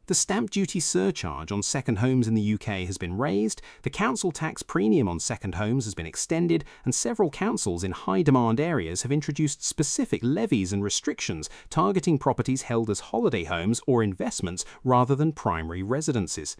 The stamp duty surcharge on second homes in the UK has been raised, the council tax premium on second homes has been extended, and several councils in high-demand areas have introduced specific levies and restrictions targeting properties held as holiday homes or investments rather than primary residences.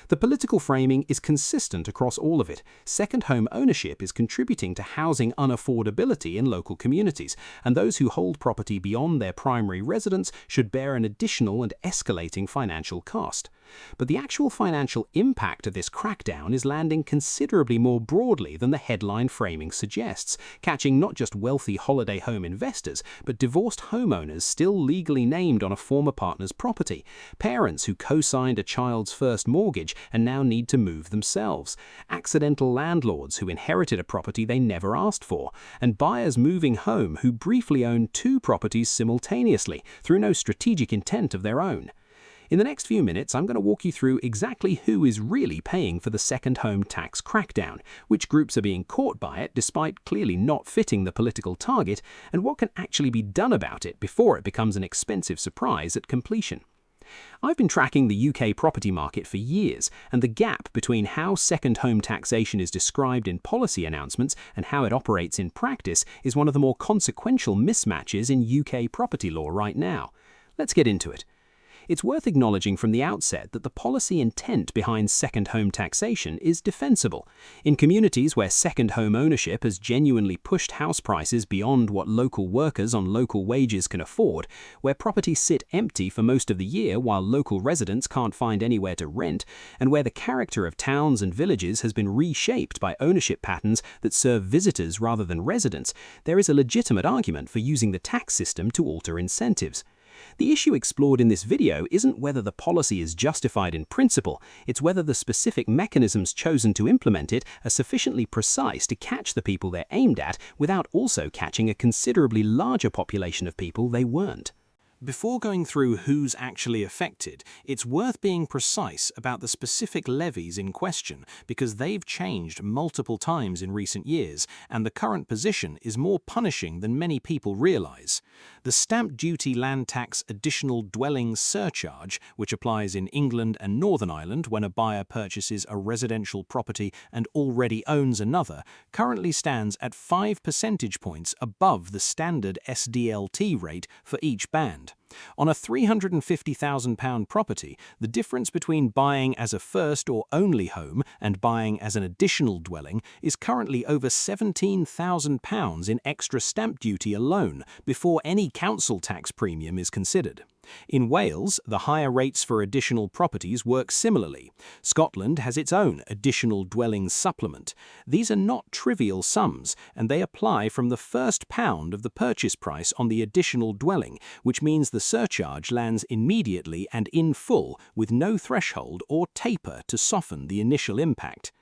The political framing is consistent across all of it. Second home ownership is contributing to housing unaffordability in local communities, and those who hold property beyond their primary residence should bear an additional and escalating financial cost. But the actual financial impact of this crackdown is landing considerably more broadly than the headline framing suggests, catching not just wealthy holiday home investors, but divorced homeowners still legally named on a former partner's property, parents who co-signed a child's first mortgage and now need to move themselves, accidental landlords who inherited a property they never asked for, and buyers moving home who briefly owned two properties simultaneously through no strategic intent of their own. In the next few minutes, I'm going to walk you through exactly who is really paying for the second home tax crackdown, which groups are being caught by it despite clearly not fitting the political target, and what can actually be done about it before it becomes an expensive surprise at completion. I've been tracking the UK property market for years, and the gap between how second home taxation is described in policy announcements and how it operates in practice is one of the more consequential mismatches in UK property law right now. Let's get into it. It's worth acknowledging from the outset that the policy intent behind second home taxation is defensible. In communities where second home ownership has genuinely pushed house prices beyond what local workers on local wages can afford, where properties sit empty for most of the year while local residents can't find anywhere to rent, and where the character of towns and villages has been reshaped by ownership patterns that serve visitors rather than residents, there is a legitimate argument for using the tax system to alter incentives. The issue explored in this video isn't whether the policy is justified in principle, it's whether the specific mechanisms chosen to implement it are sufficiently precise to catch the people they're aimed at without also catching a considerably larger population of people they weren't. Before going through who's actually affected, it's worth being precise about the specific levies in question because they've changed multiple times in recent years, and the current position is more punishing than many people realise. The stamp duty land tax additional dwelling surcharge, which applies in England and Northern Ireland when a buyer purchases a residential property and already owns another, currently stands at 5 percentage points above the standard SDLT rate for each band. On a £350,000 property, the difference between buying as a first or only home and buying as an additional dwelling is currently over £17,000 in extra stamp duty alone, before any council tax premium is considered. In Wales, the higher rates for additional properties work similarly. Scotland has its own additional dwelling supplement. These are not trivial sums, and they apply from the first pound of the purchase price on the additional dwelling, which means the surcharge lands immediately and in full with no threshold or taper to soften the initial impact.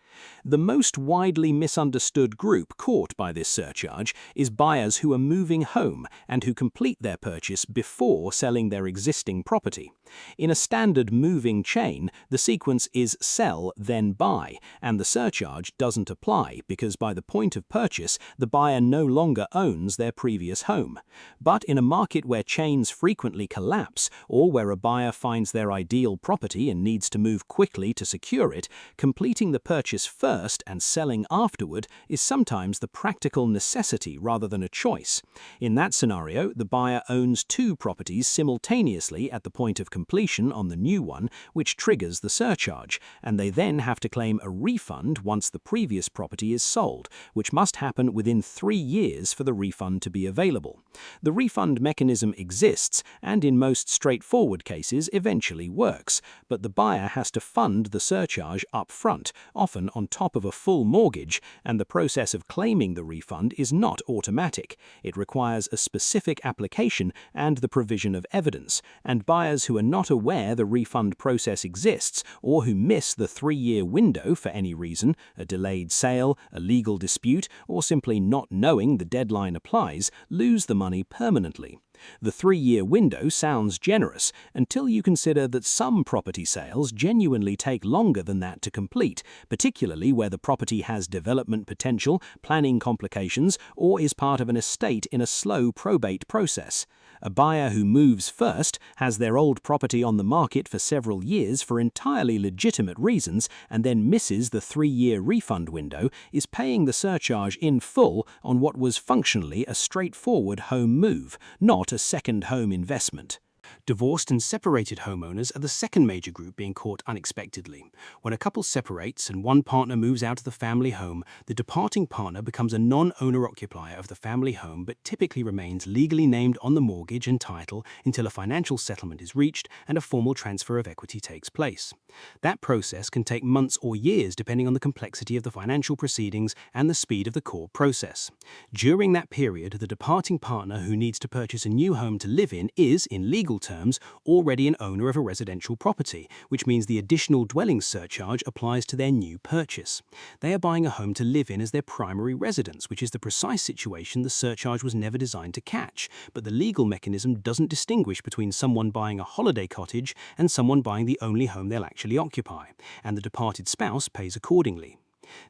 The most widely misunderstood group caught by this surcharge is buyers who are moving home and who complete their purchase before selling their existing property. In a standard moving chain, the sequence is sell, then buy, and the surcharge doesn't apply because by the point of purchase, the buyer no longer owns their previous home. But in a market where chains frequently collapse, or where a buyer finds their ideal property and needs to move quickly to secure it, completing the purchase first and selling afterward is sometimes the practical necessity rather than a choice. In that scenario, the buyer owns two properties simultaneously at the point of completion on the new one, which triggers the surcharge, and they then have to claim a refund once the previous property is sold, which must happen within 3 years for the refund to be available. The refund mechanism exists and in most straightforward cases eventually works, but the buyer has to fund the surcharge up front, often on top of a full mortgage, and the process of claiming the refund is not automatic. It requires a specific application and the provision of evidence, and buyers who are not aware the refund process exists or who miss the 3-year window for any reason, a delayed sale, a legal dispute, or simply not knowing the deadline applies, lose the money permanently. The 3-year window sounds generous until you consider that some property sales genuinely take longer than that to complete, particularly where the property has development potential, planning complications, or is part of an estate in a slow probate process. A buyer who moves first, has their old property on the market for several years for entirely legitimate reasons, and then misses the 3-year refund window, is paying the surcharge in full on what was functionally a straightforward home move, not a second home investment. Divorced and separated homeowners are the second major group being caught unexpectedly. When a couple separates and one partner moves out of the family home, the departing partner becomes a non-owner occupier of the family home but typically remains legally named on the mortgage and title until a financial settlement is reached and a formal transfer of equity takes place. That process can take months or years depending on the complexity of the financial proceedings and the speed of the court process. During that period, the departing partner who needs to purchase a new home to live in is, in legal terms, already an owner of a residential property, which means the additional dwelling surcharge applies to their new purchase. They are buying a home to live in as their primary residence, which is the precise situation the surcharge was never designed to catch, but the legal mechanism doesn't distinguish between someone buying a holiday cottage and someone buying the only home they'll actually occupy, and the departed spouse pays accordingly.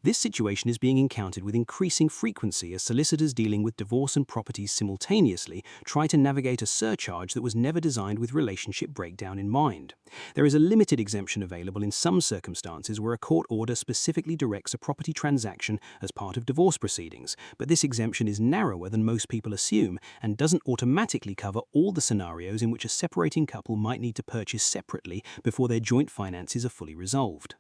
This situation is being encountered with increasing frequency as solicitors dealing with divorce and properties simultaneously try to navigate a surcharge that was never designed with relationship breakdown in mind. There is a limited exemption available in some circumstances where a court order specifically directs a property transaction as part of divorce proceedings, but this exemption is narrower than most people assume and doesn't automatically cover all the scenarios in which a separating couple might need to purchase separately before their joint finances are fully resolved.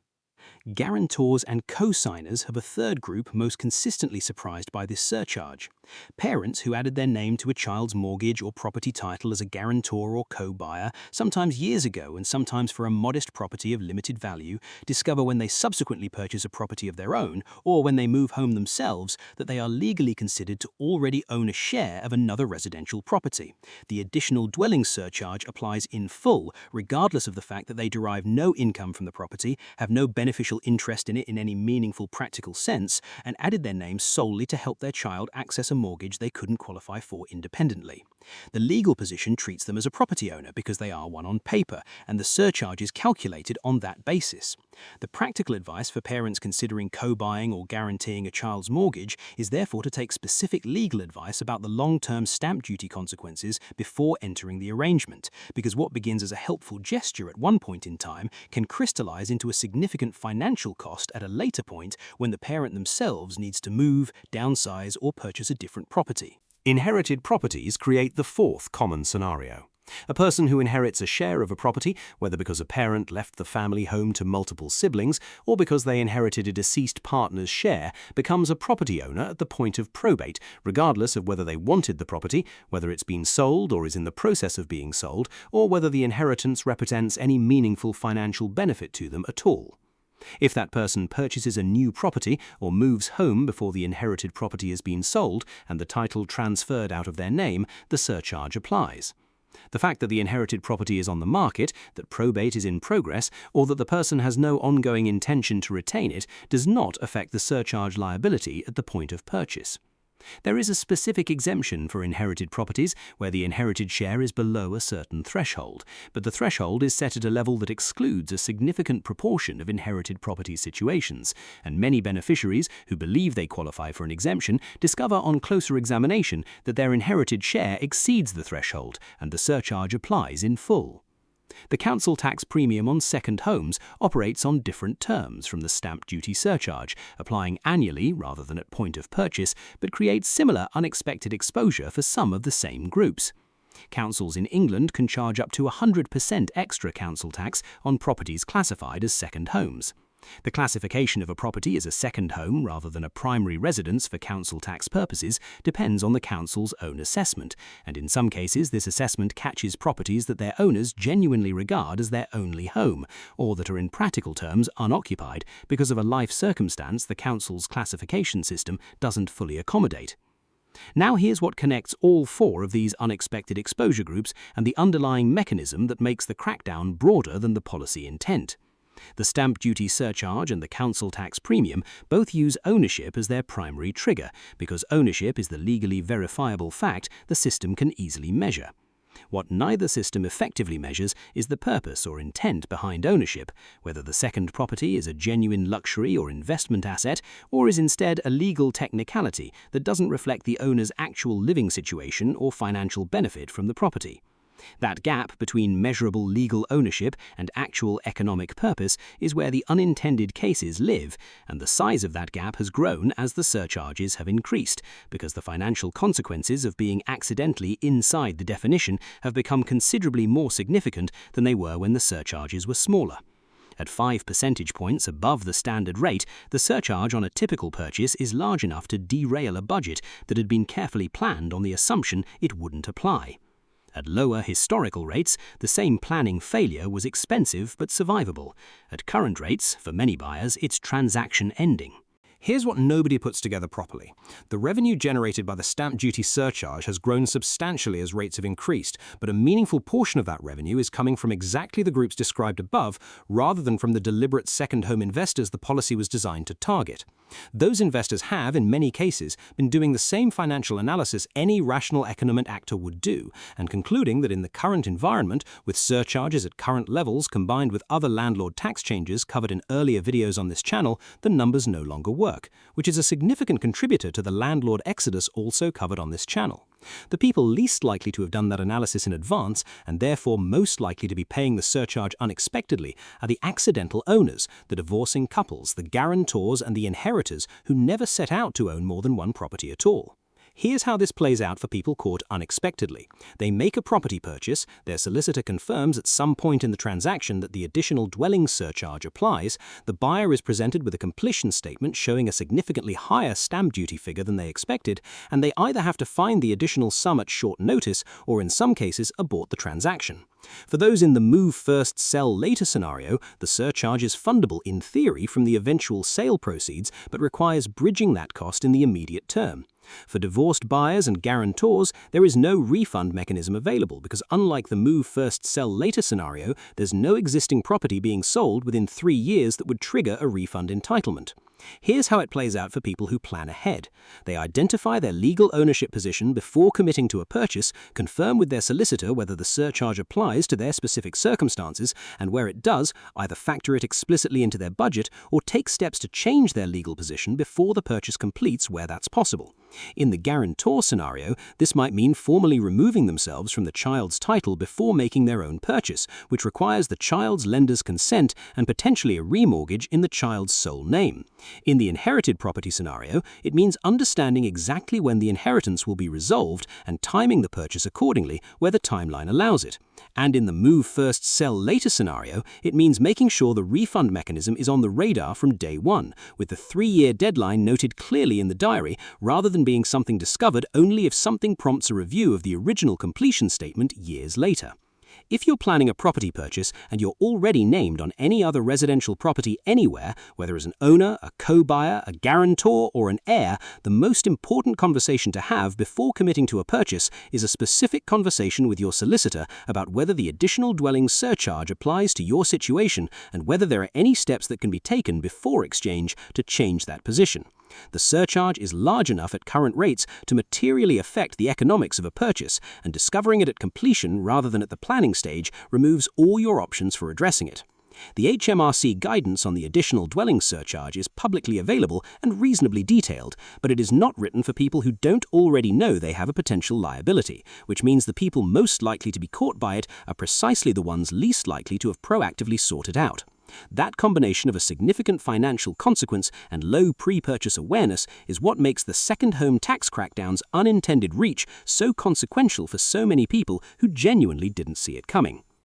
Guarantors and co-signers have a third group most consistently surprised by this surcharge. Parents who added their name to a child's mortgage or property title as a guarantor or co-buyer, sometimes years ago and sometimes for a modest property of limited value, discover when they subsequently purchase a property of their own, or when they move home themselves, that they are legally considered to already own a share of another residential property. The additional dwelling surcharge applies in full, regardless of the fact that they derive no income from the property, have no beneficial interest in it in any meaningful practical sense, and added their name solely to help their child access a mortgage they couldn't qualify for independently. The legal position treats them as a property owner because they are one on paper, and the surcharge is calculated on that basis. The practical advice for parents considering co-buying or guaranteeing a child's mortgage is therefore to take specific legal advice about the long-term stamp duty consequences before entering the arrangement, because what begins as a helpful gesture at one point in time can crystallize into a significant financial cost at a later point when the parent themselves needs to move, downsize, or purchase a different property. Inherited properties create the fourth common scenario. A person who inherits a share of a property, whether because a parent left the family home to multiple siblings or because they inherited a deceased partner's share, becomes a property owner at the point of probate, regardless of whether they wanted the property, whether it's been sold or is in the process of being sold, or whether the inheritance represents any meaningful financial benefit to them at all. If that person purchases a new property or moves home before the inherited property has been sold and the title transferred out of their name, the surcharge applies. The fact that the inherited property is on the market, that probate is in progress, or that the person has no ongoing intention to retain it does not affect the surcharge liability at the point of purchase. There is a specific exemption for inherited properties where the inherited share is below a certain threshold, but the threshold is set at a level that excludes a significant proportion of inherited property situations, and many beneficiaries who believe they qualify for an exemption discover on closer examination that their inherited share exceeds the threshold and the surcharge applies in full. The council tax premium on second homes operates on different terms from the stamp duty surcharge, applying annually rather than at point of purchase, but creates similar unexpected exposure for some of the same groups. Councils in England can charge up to 100% extra council tax on properties classified as second homes. The classification of a property as a second home rather than a primary residence for council tax purposes depends on the council's own assessment, and in some cases this assessment catches properties that their owners genuinely regard as their only home, or that are in practical terms unoccupied because of a life circumstance the council's classification system doesn't fully accommodate. Now here's what connects all four of these unexpected exposure groups and the underlying mechanism that makes the crackdown broader than the policy intent. The stamp duty surcharge and the council tax premium both use ownership as their primary trigger, because ownership is the legally verifiable fact the system can easily measure. What neither system effectively measures is the purpose or intent behind ownership, whether the second property is a genuine luxury or investment asset, or is instead a legal technicality that doesn't reflect the owner's actual living situation or financial benefit from the property. That gap between measurable legal ownership and actual economic purpose is where the unintended cases live, and the size of that gap has grown as the surcharges have increased, because the financial consequences of being accidentally inside the definition have become considerably more significant than they were when the surcharges were smaller. At 5 percentage points above the standard rate, the surcharge on a typical purchase is large enough to derail a budget that had been carefully planned on the assumption it wouldn't apply. At lower historical rates, the same planning failure was expensive but survivable. At current rates, for many buyers, it's transaction ending. Here's what nobody puts together properly. The revenue generated by the stamp duty surcharge has grown substantially as rates have increased, but a meaningful portion of that revenue is coming from exactly the groups described above, rather than from the deliberate second home investors the policy was designed to target. Those investors have, in many cases, been doing the same financial analysis any rational economic actor would do, and concluding that in the current environment, with surcharges at current levels combined with other landlord tax changes covered in earlier videos on this channel, the numbers no longer work, which is a significant contributor to the landlord exodus also covered on this channel. The people least likely to have done that analysis in advance, and therefore most likely to be paying the surcharge unexpectedly, are the accidental owners, the divorcing couples, the guarantors, and the inheritors who never set out to own more than one property at all. Here's how this plays out for people caught unexpectedly. They make a property purchase, their solicitor confirms at some point in the transaction that the additional dwelling surcharge applies, the buyer is presented with a completion statement showing a significantly higher stamp duty figure than they expected, and they either have to find the additional sum at short notice or in some cases abort the transaction. For those in the move first, sell later scenario, the surcharge is fundable in theory from the eventual sale proceeds, but requires bridging that cost in the immediate term. For divorced buyers and guarantors, there is no refund mechanism available because unlike the move first, sell later scenario, there's no existing property being sold within 3 years that would trigger a refund entitlement. Here's how it plays out for people who plan ahead. They identify their legal ownership position before committing to a purchase, confirm with their solicitor whether the surcharge applies to their specific circumstances, and where it does, either factor it explicitly into their budget or take steps to change their legal position before the purchase completes where that's possible. In the guarantor scenario, this might mean formally removing themselves from the child's title before making their own purchase, which requires the child's lender's consent and potentially a remortgage in the child's sole name. In the inherited property scenario, it means understanding exactly when the inheritance will be resolved and timing the purchase accordingly where the timeline allows it. And in the move first, sell later scenario, it means making sure the refund mechanism is on the radar from day one, with the 3-year deadline noted clearly in the diary, rather than being something discovered only if something prompts a review of the original completion statement years later. If you're planning a property purchase and you're already named on any other residential property anywhere, whether as an owner, a co-buyer, a guarantor, or an heir, the most important conversation to have before committing to a purchase is a specific conversation with your solicitor about whether the additional dwelling surcharge applies to your situation and whether there are any steps that can be taken before exchange to change that position. The surcharge is large enough at current rates to materially affect the economics of a purchase, and discovering it at completion rather than at the planning stage removes all your options for addressing it. The HMRC guidance on the additional dwelling surcharge is publicly available and reasonably detailed, but it is not written for people who don't already know they have a potential liability, which means the people most likely to be caught by it are precisely the ones least likely to have proactively sought it out. That combination of a significant financial consequence and low pre-purchase awareness is what makes the second home tax crackdown's unintended reach so consequential for so many people who genuinely didn't see it coming.